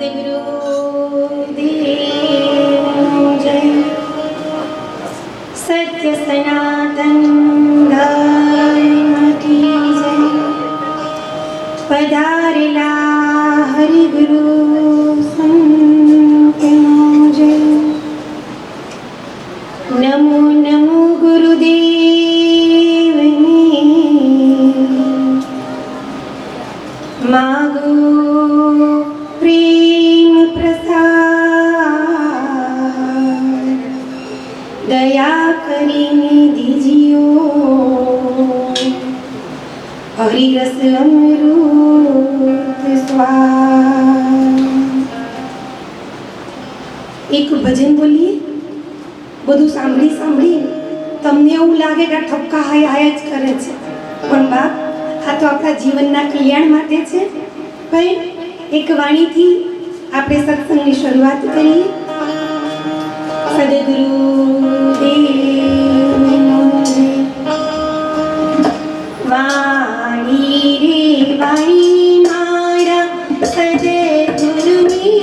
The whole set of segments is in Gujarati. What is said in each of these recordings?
સદગુરુદેવ જય. સત્ય સનાતન ધર્મ કી જય. પધારેલા હરિગુરુ સંતનો જય. નમો નમો ગુરુદેવને માગો પ્રેમ પ્રસાદ, દયા કરીને દીજીઓ હરિરસ અમૃત સ્વાદ. એક ભજન બોલીએ. બધું સાંભળી સાંભળી તમને એવું લાગે કે આ ઠપકા હાય હાય જ કરે છે, પણ બાપ આ તો આપણા જીવનના કલ્યાણ માટે છે. ભાઈ એક વાણીથી આપણે સત્સંગની શરૂઆત કરીએ. સદગુરુદેવનો જય. વાણી રે વાણી મારા સદગુરુની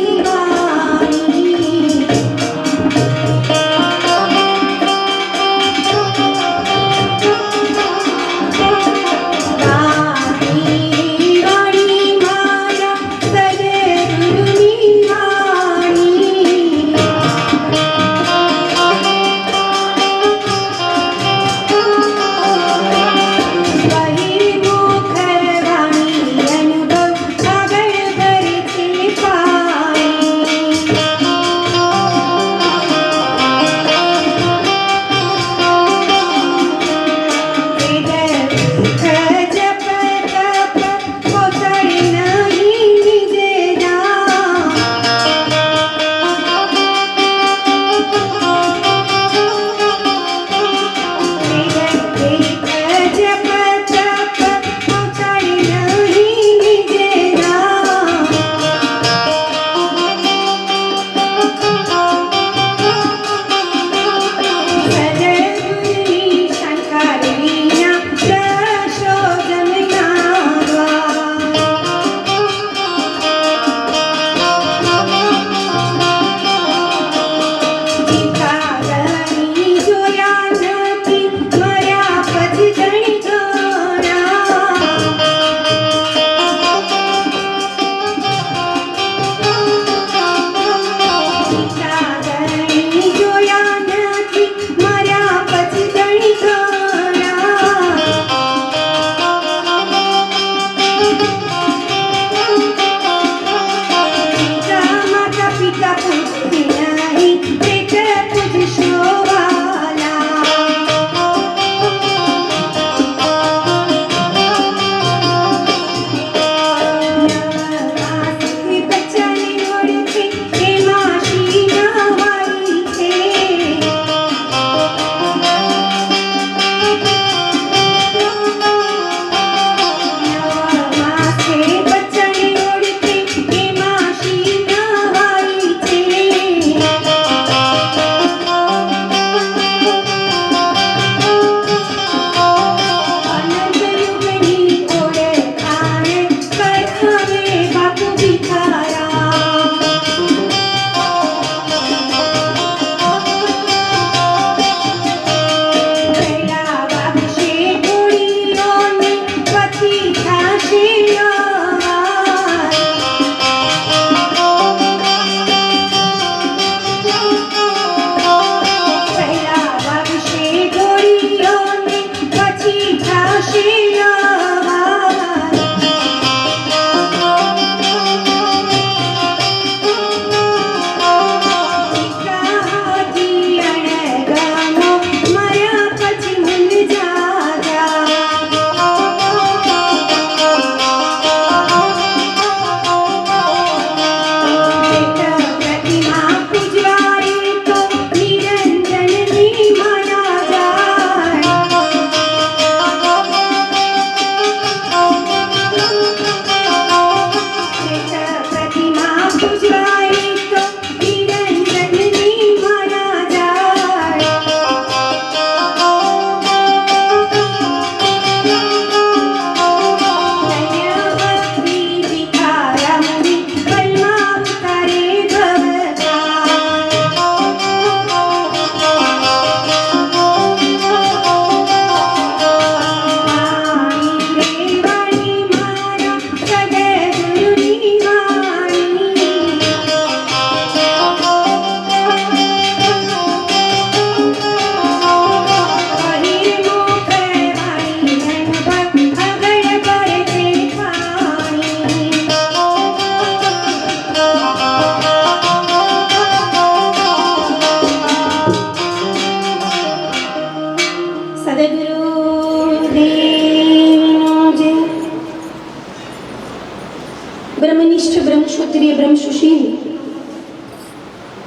પરમ સુશીલ,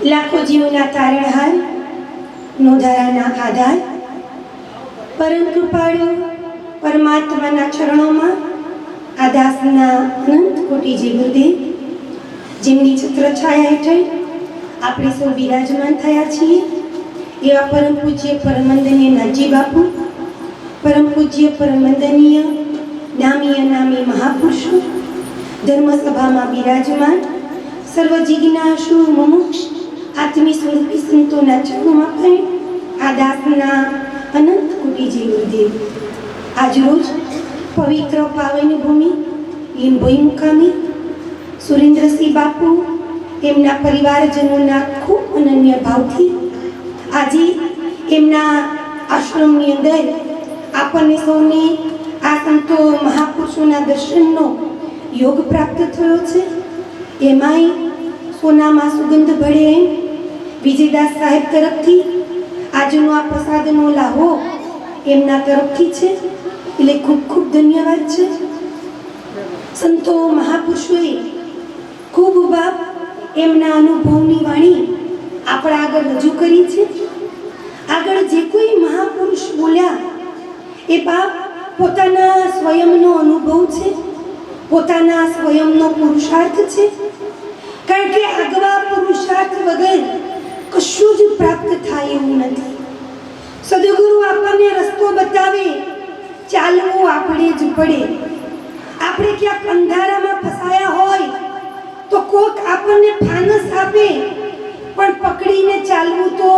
લાખો જીવોના તારણહાર, નોંધારાના આધાર, પરમ કૃપાળુ પરમાત્માના ચરણોમાં આ દાસના અનંત કોટી જય ગુરુદેવ, જેમની છત્રછાયા હેઠળ આપણે સૌ બિરાજમાન થયા છીએ એવા પરમ પૂજ્ય પરમવંદનીય નાથજી બાપુ, પરમ પૂજ્ય પરમવંદનીય નામી અનામી મહાપુરુષો, ધર્મસભામાં બિરાજમાન સર્વ જિજ્ઞાસુ મુમુક્ષ આત્મી સ્વરૂપી સંતોના ચરણોમાં પણ આ દાસના અનંત કોટી જય ગુરુદેવ. આજરોજ પવિત્ર પાવન ભૂમિ લીંબોઈ મુકામી સુરેન્દ્રસિંહ બાપુ એમના પરિવારજનોના ખૂબ અનન્ય ભાવથી આજે એમના આશ્રમની અંદર આપણને સૌને આ સંતો મહાપુરુષોના દર્શનનો યોગ પ્રાપ્ત થયો છે. એમાંય સોનામાં સુગંધ ભળે એમ વિજયદાસ સાહેબ તરફથી આજનો આ પ્રસાદનો લાહો એમના તરફથી છે, એટલે ખૂબ ખૂબ ધન્યવાદ છે. સંતો મહાપુરુષોએ ખૂબ બાપ એમના અનુભવની વાણી આપણા આગળ રજૂ કરી છે. આગળ જે કોઈ મહાપુરુષ બોલ્યા એ બાપ પોતાના સ્વયંનો અનુભવ છે, પોતાના સ્વયંનો પુરુષાર્થ છે. કારણ કે આગવા પુરુષાર્થ વગર કશું જ પ્રાપ્ત થાય એવું નથી. સદગુરુ આપણને રસ્તો બતાવે, ચાલવું આપણે જ પડે. આપણે ક્યાંક અંધારામાં ફસાયા હોય તો કોક આપણને ફાનસ આપે, પણ પકડીને ચાલવું તો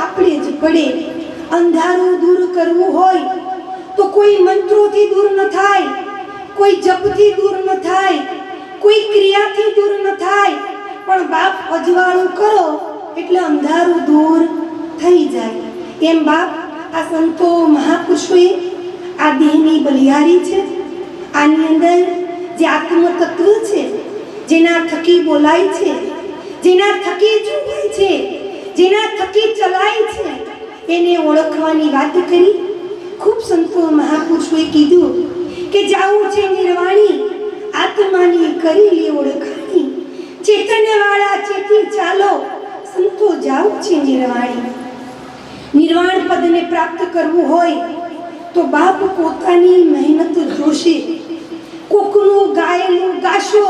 આપણે જ પડે. અંધારું દૂર કરવું હોય તો કોઈ મંત્રોથી દૂર ન થાય, કોઈ જપથી દૂર ન થાય, કોઈ ક્રિયાથી દૂર ન થાય, પણ બાપ અજવાળું કરો એટલે અંધારું દૂર થઈ જાય. એમ બાપ આ સંતો મહાપુરુષોએ આ દેહની બલિહારી છે. આની અંદર જે આત્મ તત્વ છે, જેના થકી બોલાય છે, જેના થકી જોવાય છે, જેના થકી ચલાય છે, એને ઓળખવાની વાત કરી. ખૂબ સંતો મહાપુરુષોએ કીધું કે જાવું છે નિર્વાણી, આત્માની કરી લે ઓળખાણી, ચેતનવાળા ચેતી ચાલો, સંતો જાવું છે નિર્વાણી. નિર્વાણ પદને પ્રાપ્ત કરવું હોય તો બાપ પોતાની મહેનત જોશે. કોકનું ગાયેલું ગાશો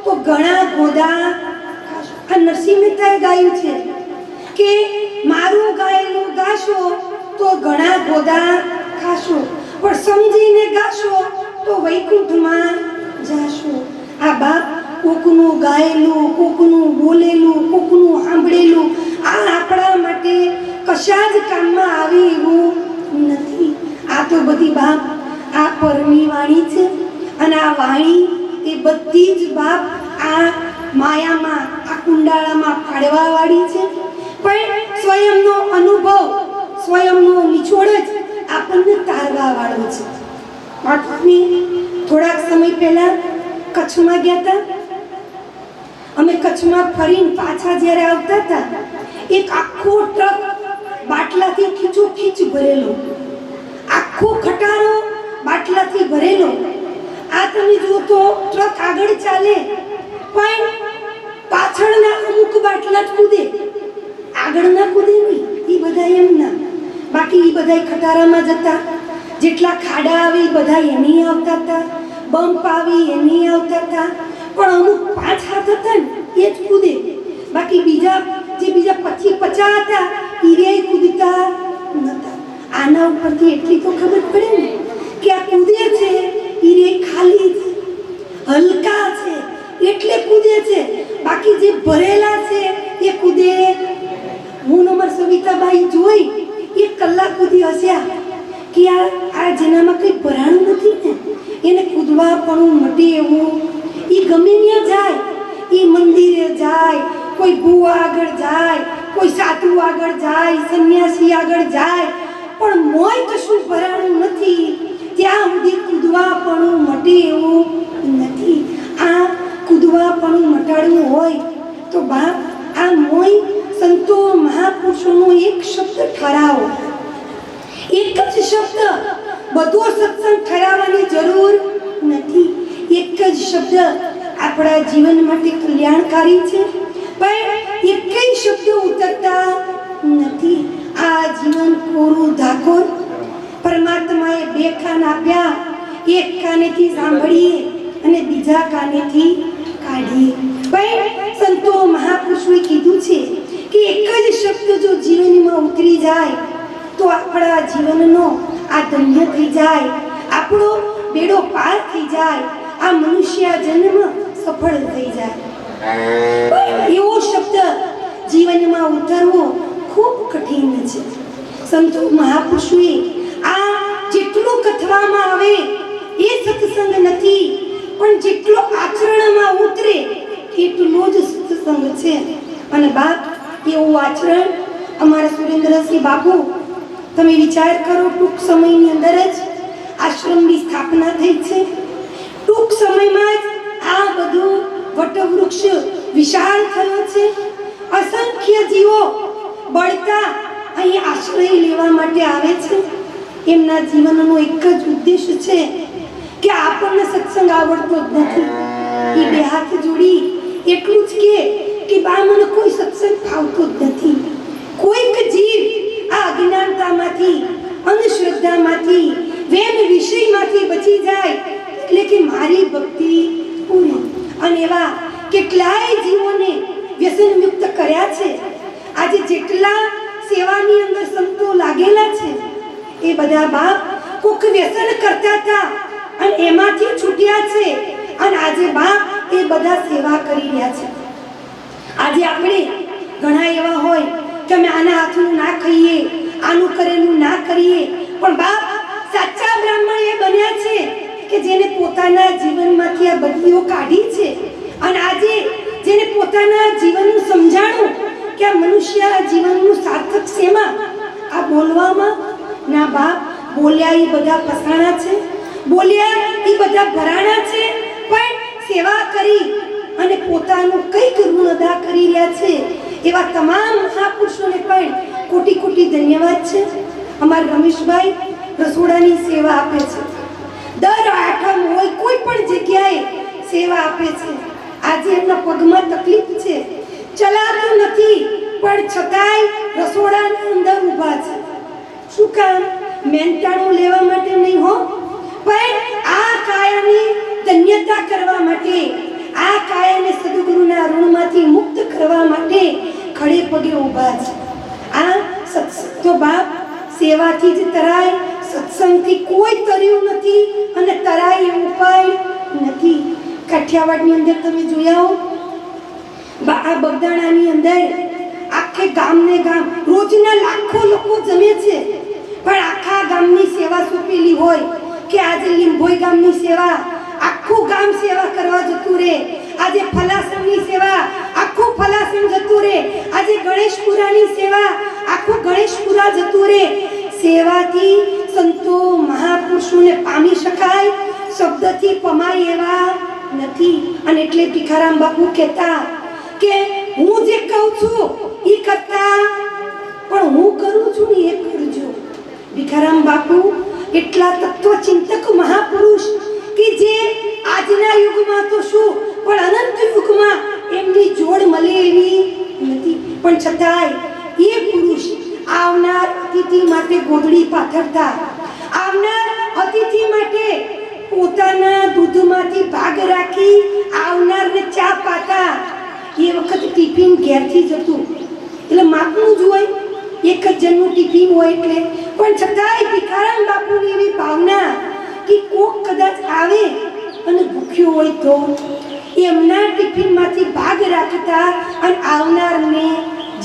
તો ઘણા ગોદા. આ નરસિંહ મહેતાએ ગાયું છે કે મારું ગાયેલું ગાશો તો ઘણા ગોદા ખાશો, પણ સમજીને ગાશો તો વૈકુંઠમાં જાશો. આ બાપ કોકનું ગાયેલું, કોકનું બોલેલું, કોકનું સાંભળેલું આ આપણા માટે કશા જ કામમાં આવે એવું નથી. આ તો બધી બાપ આ પરમી વાણી છે, અને આ વાણી એ બધી જ બાપ આ માયામાં, આ કુંડાળામાં ફાડવા વાળી છે. પણ સ્વયંનો અનુભવ, સ્વયંનો નિચોડ જ આપણને તારવા વાળો છે. થોડાક સમય પહેલા કચ્છમાં ગયા હતા. અમે કચ્છમાં ફરીને પાછા જ્યારે આવતા હતા, એક આખો ટ્રક બાટલાથી ખીચોખીચ ભરેલો, આખો ખટારો બાટલાથી ભરેલો. આ તમે જુઓ તો ટ્રક આગળ ચાલે પણ પાછળના અમુક બાટલા જ કૂદે, આગળના કૂદે નહીં. એ બધા એમના, બાકી એ બધા ખટારામાં જતા. જેટલા ખાડા આવે એ બધા એની આવતા હતા, બમ્પ આવી એની આવતા હતા, પણ અમુક 5 હાથ હતા ને એ જ કૂદે. બાકી બીજા જે બીજા 50 હતા એ કૂદતા નતા. આના ઉપરથી એટલી તો ખબર પડે ને કે આ કૂદે છે એ ખાલી છે, હલકા છે એટલે કૂદે છે, બાકી જે ભરેલા છે એ કૂદે. હું નંબર સવિતાબાઈ જોઈ 1 કલાક કૂદી હસ્યા કે આ જેનામાં કંઈ ભરાણું નથી ને એને કૂદવા પણ મટે એવું. એ ગમે ત્યાં જાય, એ મંદિરે જાય, કોઈ ભૂવા આગળ જાય, કોઈ સાધુ આગળ જાય, સંન્યાસી આગળ જાય, પણ મોય કશું ભરાણું નથી ત્યાં સુધી કૂદવા પણ મટે એવું નથી. આ કૂદવા પણ મટાડવું હોય તો બાપ આ મોય સંતો મહાપુરુષોનો એક શબ્દ ઠરાવો, એક જ શબ્દ. બધો સત્સંગ ઠરાવવાની જરૂર નથી. એક જ શબ્દ આપણા જીવન માટે કલ્યાણકારી છે, પણ એકેય શબ્દ ઉતરતા નથી. આ જીવન કોરું ધાકોર. પરમાત્માએ બે કાન આપ્યા, એક કાનેથી સાંભળીએ અને બીજા કાનેથી કાઢીએ. પણ સંતો મહાપુરુષોએ કીધું છે કે એક જ શબ્દ જો જીવનમાં ઉતરી જાય તો આપણા જીવનનો આ ધન્ય થઈ જાય, આપણો બેડો પાર થઈ જાય, આ મનુષ્ય જન્મ સફળ થઈ જાય. એવો શબ્દ જીવનમાં ઉતરવો ખૂબ કઠિન છે. સંતો મહાપુરુષોએ આ જેટલું કથવામાં આવે એ સત્સંગ નથી, પણ જેટલો આચરણમાં ઉતરે એટલો જ સત્સંગ છે. અને બાપ, એવું આચરણ અમારા સુરેન્દ્રસિંહ બાપુ, તમે વિચાર કરો, ટૂંક સમયની અંદર જ આશ્રમની સ્થાપના થઈ છે. ટૂંક સમયમાં જ આ બધું વટવૃક્ષ વિશાળ થયો છે. અસંખ્ય જીવો બળતા અહીં આશ્રય લેવા માટે આવે છે. એમના જીવનનો એક જ ઉદ્દેશ છે કે આપણને સત્સંગ આવડતો જ નથી. એ બે હાથ જોડી એટલું જ કે બા, મને કોઈ સત્સંગ ફાવતો જ નથી. કોઈક જીવ આ અજ્ઞાનતામાંથી, અંધશ્રદ્ધામાંથી, વેમ વિષયમાંથી બચી જાય એટલે કે મારી ભક્તિ પૂરી. અને એવા કેટલાય જીવોને વ્યસન મુક્ત કર્યા છે. આજે જેટલા સેવાની અંદર સંતો લાગેલા છે એ બધા બાપ કોક વ્યસન કરતા હતા અને એમાંથી છૂટ્યા છે, અને આજે બાપ એ બધા સેવા કરી રહ્યા છે. આજે આપણે ઘણા એવા હોય કે અમે આના હાથનું ના ખાઈએ, આનું કરેલું ના કરીએ, પણ બાપ સાચા બ્રાહ્મણ એ બન્યા છે કે જેને પોતાના જીવનમાંથી આ બદલીઓ કાઢી છે, અને આજે જેને પોતાના જીવનનું સમજાણું કે આ મનુષ્ય જીવનનું સાર્થક શેમાં? આ બોલવામાં ના બાપ. બોલ્યા એ બધા ફસાણા છે, બોલ્યા એ બધા ભરાણા છે, પણ સેવા કરી અને પોતાનું કંઈક ઋણ અદા કરી રહ્યા છે એવા તમામ મહાપુરુષોને પણ કોટી કોટી ધન્યવાદ છે. અમારા રમેશભાઈ રસોડાની સેવા આપે છે, દર આઠમ હોય કોઈ પણ જગ્યાએ સેવા આપે છે. આજે એમના પગમાં તકલીફ છે, ચલાતું નથી, પણ છતાંય રસોડાની અંદર ઊભા છે. શું કામ? મહેનતાણું લેવા માટે નહીં હો, પણ આ કાયાની ધન્યતા કરવા માટે, આ કાયાને સદગુરુના ઋણમાંથી મુક્ત કરવા માટે ખડે પગે ઊભા છે. આ સત્સંગ તો બાપ સેવાથી જ તરાય, સત્સંગથી કોઈ તર્યું નથી અને તરાય એવું ઉપાય નથી. કાઠિયાવાડની અંદર તમે જોયા હો, આ બગદાણાની અંદર આખે ગામને ગામ રોજના લાખો લોકો જમે છે, પણ આખા ગામની સેવા સોંપેલી હોય કે આજે લીંભોઈ ગામની સેવા, આખું ગામ સેવા કરવા જતું રહે. આજે ફલાસણની સેવા, આખું ફલાસણ જતું રહે. આજે ગણેશપુરાની સેવા, આખું ગણેશપુરા જતું રહે. સેવાથી સંતો મહાપુરુષોને પામી શકાય, શબ્દથી પમાય એવા નથી. અને એટલે ભીખારામ બાપુ કહેતા કે હું જે કહું છું એ કરતા પણ હું કરું છું ને એ કરજો. ભીખારામ બાપુ એટલા તત્વચિંતક મહાપુરુષ કે જે આજના યુગમાં તો શું, પણ અનંત યુગમાં એમની જોડ મળે એવી નથી. પણ છતાંય એ પુરુષ આવનાર અતિથિ માટે ગોદડી પાથરતા, આવનાર અતિથિ માટે પોતાના દૂધમાંથી ભાગ રાખી આવનારને ચા પાતા. એ વખત ટિફિન ઘેરથી જતું એટલે માપનું જ હોય, એક જ જણનું ટિફિન હોય એટલે, પણ છતાંય ભીખારામ બાપુની એવી ભાવના કે કોક કદાચ આવે અને ભૂખ્યો હોય તો એમના ટિફિનમાંથી ભાગ રાખતા અને આવનારને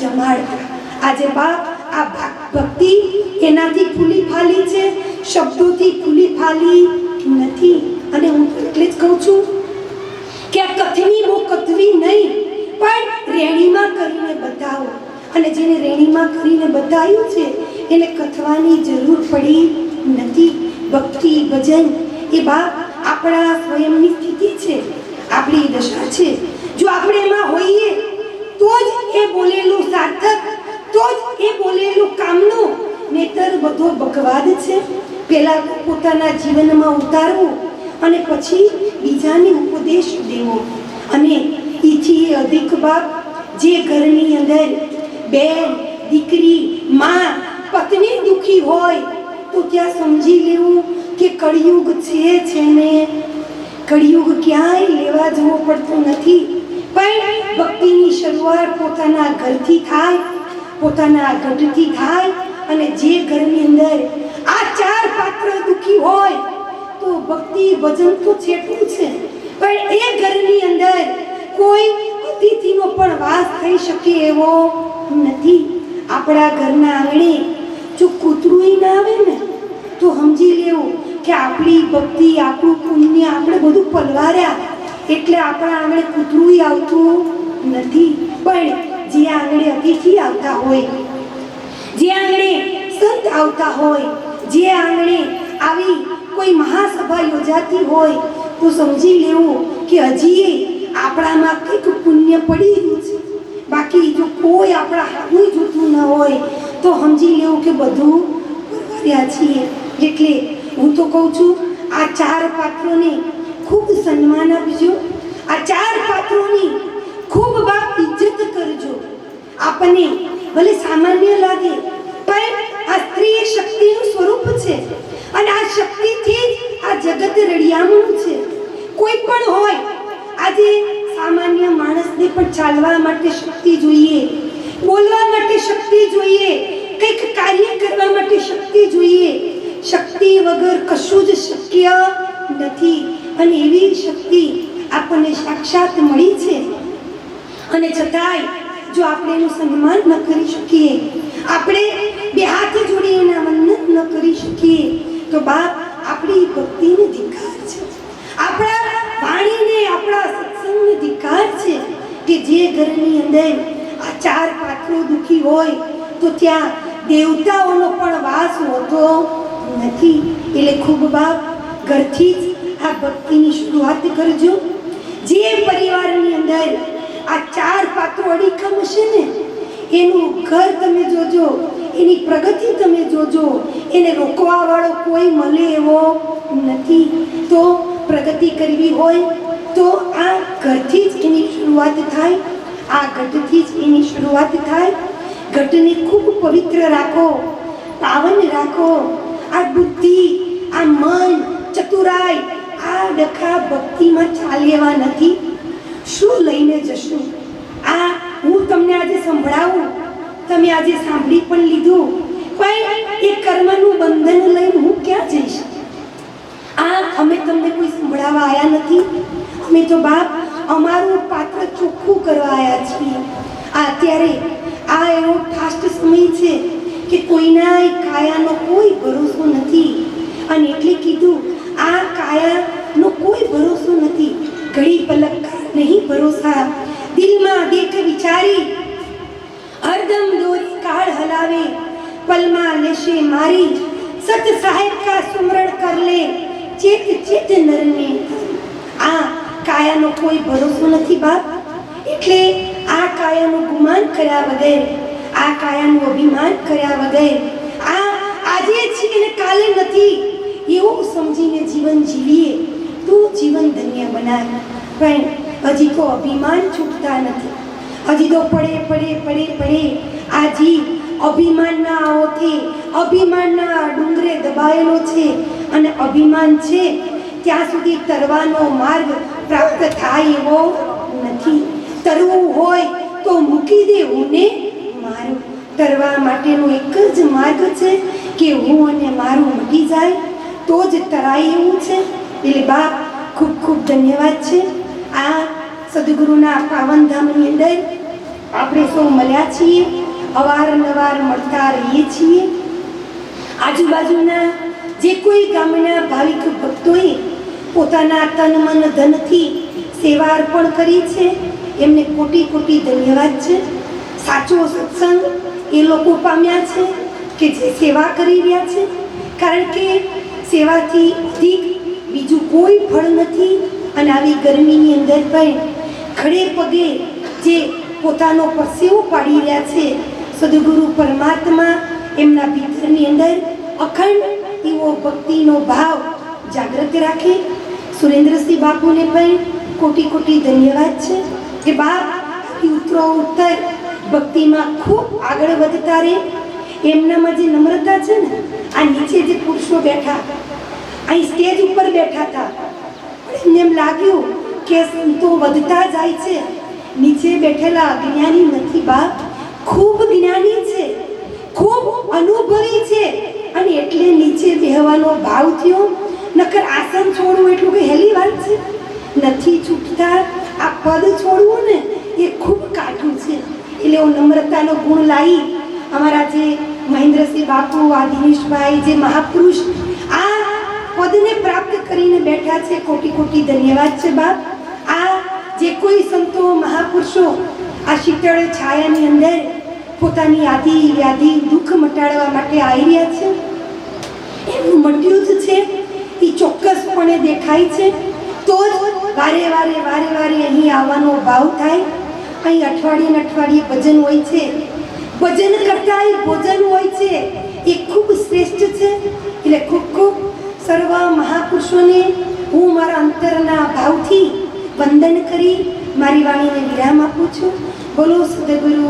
જમાડતા. આજે બાપ આ ભક્તિ એનાથી ફૂલી ફાલી છે, શબ્દોથી ફૂલી ફાલી નથી. અને હું એટલે જ કહું છું કે આ કથની બહુ કથવી નહીં, પણ રેણીમાં કરીને બતાવો. અને જેને રેણીમાં કરીને બતાવ્યું છે એને કથવાની જરૂર પડી નથી. ભક્તિ ભજન એ બાપ આપણા સ્વયંની સ્થિતિ છે, આપણી દશા છે. જો આપણે એમાં હોઈએ તો જ એ બોલેલું સાર્થક, તો જ એ બોલેલું કામનું. નહીતર બધો બકવાદ છે. પહેલા પોતાના જીવનમાં ઉતારવું અને પછી બીજાને ઉપદેશ દેવો. અને ઈથી અધિક બાપ જે ઘરની અંદર બેન, દીકરી, માં, પત્ની દુખી હોય તો ત્યાં સમજી લેવું કે કળિયુગ છે ને. કળિયુગ ક્યાંય લેવા જવો પડતો નથી, પણ ભક્તિની શરૂઆત પોતાના ઘરથી થાય, પોતાના ગઢથી થાય. અને જે ઘરની અંદર આ 4 પાત્ર દુખી હોય તો ભક્તિ ભજન તો છેટું છે, પણ એ ઘરની અંદર કોઈ અતિથિનો પણ વાસ થઈ શકે એવો નથી. આપણા ઘરના આંગણે જો કૂતરું ના આવે ને તો સમજી લેવું કે આપણી ભક્તિ, આપણું પુણ્ય આપણે બધું પલવાર્યા, એટલે આપણા આંગણે કૂતરું આવતું નથી. પણ જે આંગણે અતિથિ આવતા હોય, જે આંગણે સંત આવતા હોય, જે આંગણે આવી કોઈ મહાસભા યોજાતી હોય તો સમજી લેવું કે હજી આપણામાં કંઈક પુણ્ય પડી રહ્યું છે. બાકી જો કોઈ આપણા હાથનું જોતું ન હોય તો સમજી લેવું કે બધું પરવાર્યા છીએ. એટલે હું તો કહું છું, આ 4 પાત્રોને ખૂબ સન્માન આપજો, આ 4 પાત્રોની ખૂબ બાપ ઇજ્જત કરજો. આપણને ભલે સામાન્ય લાગે, પણ આ સ્ત્રી શક્તિનું સ્વરૂપ છે અને આ શક્તિથી આ જગત રળિયામણું છે. કોઈ પણ હોય, આજે સામાન્ય માણસને પણ ચાલવા માટે શક્તિ જોઈએ, બોલવા માટે શક્તિ જોઈએ, કંઈક કાર્ય કરવા માટે શક્તિ જોઈએ. શક્તિ વગર કશું જ શક્ય નથી. અને એવી શક્તિ આપણને સાક્ષાત મળી છે, અને છતાંય જો આપણે એનું સન્માન ન કરી શકીએ, આપણે 2 હાથ જોડી એના વંદન ન કરી શકીએ તો બાપ આપણી ભક્તિને ધિક્કાર છે, આપણા વાણીને, આપણા સત્સંગને ધિક્કાર છે. કે જે ઘરની અંદર આ 4 પાત્રો દુખી હોય તો ત્યાં દેવતાઓનો પણ વાસ હોતો નથી. એટલે ખૂબ બાપ ઘરથી જ આ ભક્તિની શરૂઆત કરજો. જે પરિવારની અંદર આ 4 પાત્રો અડીખમ હશે ને, એનું ઘર તમે જોજો, એની પ્રગતિ તમે જોજો. એને રોકવા વાળો કોઈ મળે એવો નથી. તો પ્રગતિ કરવી હોય તો આ ઘરથી જ એની શરૂઆત થાય, આ ગઢથી જ એની શરૂઆત થાય. ગઢને ખૂબ પવિત્ર રાખો, પાવન રાખો. આ બુદ્ધિ, આ મન, ચતુરાઈ, આ ડખા ભક્તિમાં ચાલેવા નથી. શું લઈને જશું? આ હું તમને આજે સંભળાવું, તમે આજે સાંભળી પણ લીધું, પણ એ કર્મનું બંધન લઈને હું ક્યાં જઈશ? આ અમે તમને કોઈ સંભળાવવા આવ્યા નથી. અમે તો બાપ અમારું પાત્ર ચોખ્ખું કરવા આવ્યા છીએ. આ અત્યારે આ એવો ફાસ્ટ સમય છે કે કોઈના કાયાનો કોઈ ભરોસો નથી. અને એટલે કીધું, આ કાયાનો કોઈ ભરોસો નથી. ઘડી પલક નહીં ભરોસા, દિલમાં દેખ વિચારી, હરદમ દોરી કાળ હલાવે, પલમાં લેશે મારી, સત સાહેબ કા સુમરણ કર લે, ચેત ચેત નરને. આ કાયાનો કોઈ ભરોસો નથી બાપ. એટલે આ કાયાનું ગુમાન કર્યા વગર, આ કાયાનું અભિમાન કર્યા વગર, આ આજે છે અને કાલે નથી એવું સમજીને જીવન જીવીએ તો જીવન ધન્ય બનાય. પણ હજી તો અભિમાન છૂટતા નથી. હજી તો પડે આ જીવ અભિમાનના ઓથી, અભિમાનના ડુંગરે દબાયેલો છે. અને અભિમાન છે ત્યાં સુધી તરવાનો માર્ગ પ્રાપ્ત થાય એવો નથી. તરવું હોય તો મૂકી દે હું ને મારું. તરવા માટેનો એક જ માર્ગ છે કે હું અને મારું મટી જાય તો જ તરાય એવું છે. એટલે બાપ ખૂબ ખૂબ ધન્યવાદ છે. આ સદગુરુના પાવનધામની અંદર આપણે સૌ મળ્યા છીએ, અવારનવાર મળતા રહીએ છીએ. આજુબાજુના જે કોઈ ગામના ભાવિક ભક્તોએ પોતાના તન મન ધનથી સેવા અર્પણ કરી છે, એમને કોટી કોટી ધન્યવાદ છે. સાચો સત્સંગ એ લોકો પામ્યા છે કે જે સેવા કરી રહ્યા છે. કારણ કે સેવાથી અધિક બીજું કોઈ ફળ નથી. અને આવી ગરમીની અંદર પણ ખડે પગે જે પોતાનો પરસેવો પાડી રહ્યા છે, સદગુરુ પરમાત્મા એમના ભીતરની અંદર અખંડ એવો ભક્તિનો ભાવ જાગૃત રાખે. સુરેન્દ્રસિંહ બાપુને પણ કોટી કોટી ધન્યવાદ છે કે બાપ ઉત્તરો ઉત્તર ભક્તિમાં ખૂબ આગળ વધતા રહે. એમનામાં જે નમ્રતા છે ને, આ નીચે જે પુરુષો બેઠા અહીં સ્ટેજ ઉપર બેઠા હતા, એમને એમ લાગ્યું કે સંતો વધતા જાય છે. નીચે બેઠેલા જ્ઞાની નથી બાપ, ખૂબ જ્ઞાની છે, ખૂબ અનુભવી છે, અને એટલે નીચે બેહવાનો ભાવ થયો. નકર આસન છોડવું એટલું કઈ હેલી વાત છે નથી. છૂટતા આ પદ છોડવું ને એ ખૂબ કાઠું છે. એટલે હું નમ્રતાનો ગુણ લાવી અમારા જે મહેન્દ્રસિંહ બાપુ, આ દિનેશભાઈ, જે મહાપુરુષ આ પદને પ્રાપ્ત કરીને બેઠા છે, કોટી કોટી ધન્યવાદ છે બાપ. આ જે કોઈ સંતો મહાપુરુષો આ શીતળ છાયાની અંદર પોતાની આદિ વ્યાધિ દુઃખ મટાડવા માટે આવી રહ્યા છે, એમનું મટ્યું જ છે એ ચોક્કસપણે દેખાય છે. તો જ વારે વારે અહીં આવવાનો ભાવ થાય. અહીં અઠવાડિયે અઠવાડિયે ભજન હોય છે, ભજન કરતા એ ભોજન હોય છે, એ ખૂબ શ્રેષ્ઠ છે. એટલે ખૂબ ખૂબ સર્વ મહાપુરુષોને હું મારા અંતરના ભાવથી વંદન કરી મારી વાણીને વિરામ આપું છું. બોલો સદગુરુ